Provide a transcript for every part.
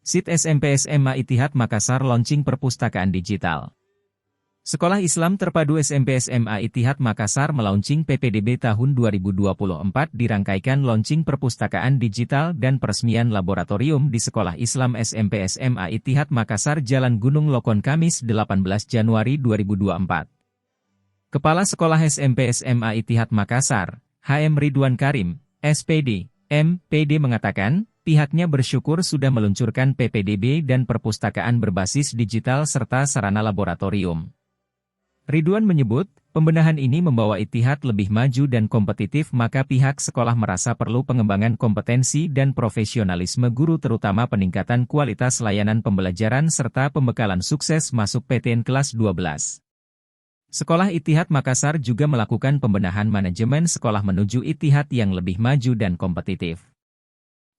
SIT SMP SMA Ittihad Makassar launching perpustakaan digital. Sekolah Islam Terpadu SMP SMA Ittihad Makassar melaunching PPDB tahun 2024 dirangkaikan launching perpustakaan digital dan peresmian laboratorium di Sekolah Islam SMP SMA Ittihad Makassar Jalan Gunung Lokon Kamis 18 Januari 2024. Kepala Sekolah SMP SMA Ittihad Makassar, HM Ridwan Karim, SPD, MPD mengatakan, pihaknya bersyukur sudah meluncurkan PPDB dan perpustakaan berbasis digital serta sarana laboratorium. Ridwan menyebut, pembenahan ini membawa Ittihad lebih maju dan kompetitif maka pihak sekolah merasa perlu pengembangan kompetensi dan profesionalisme guru terutama peningkatan kualitas layanan pembelajaran serta pembekalan sukses masuk PTN kelas 12. Sekolah Ittihad Makassar juga melakukan pembenahan manajemen sekolah menuju Ittihad yang lebih maju dan kompetitif.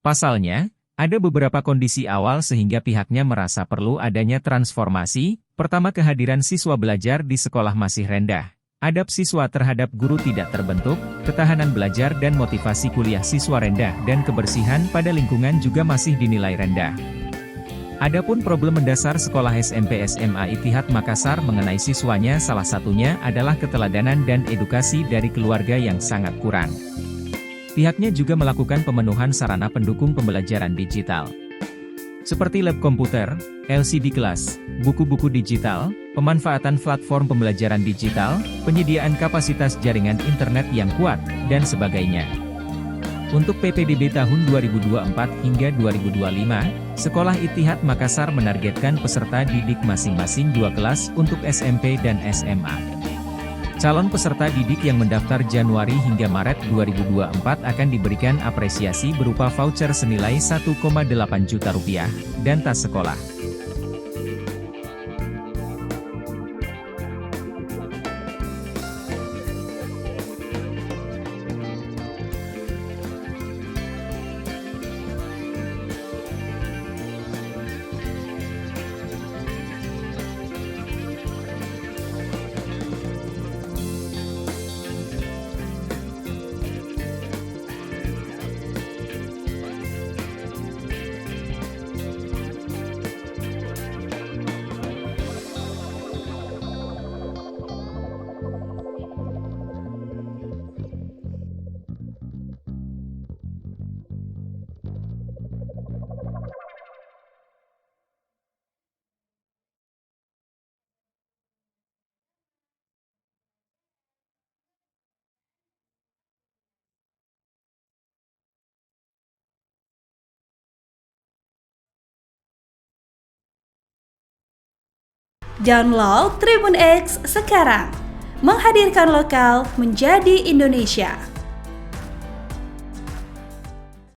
Pasalnya, ada beberapa kondisi awal sehingga pihaknya merasa perlu adanya transformasi. Pertama, kehadiran siswa belajar di sekolah masih rendah. Adab siswa terhadap guru tidak terbentuk, ketahanan belajar dan motivasi kuliah siswa rendah dan kebersihan pada lingkungan juga masih dinilai rendah. Adapun problem mendasar sekolah SMP SMA Ittihad Makassar mengenai siswanya salah satunya adalah keteladanan dan edukasi dari keluarga yang sangat kurang. Pihaknya juga melakukan pemenuhan sarana pendukung pembelajaran digital. Seperti lab komputer, LCD kelas, buku-buku digital, pemanfaatan platform pembelajaran digital, penyediaan kapasitas jaringan internet yang kuat, dan sebagainya. Untuk PPDB tahun 2024 hingga 2025, Sekolah Ittihad Makassar menargetkan peserta didik masing-masing 2 kelas untuk SMP dan SMA. Calon peserta didik yang mendaftar Januari hingga Maret 2024 akan diberikan apresiasi berupa voucher senilai Rp1,8 juta dan tas sekolah. Download Tribun X sekarang, menghadirkan lokal menjadi Indonesia.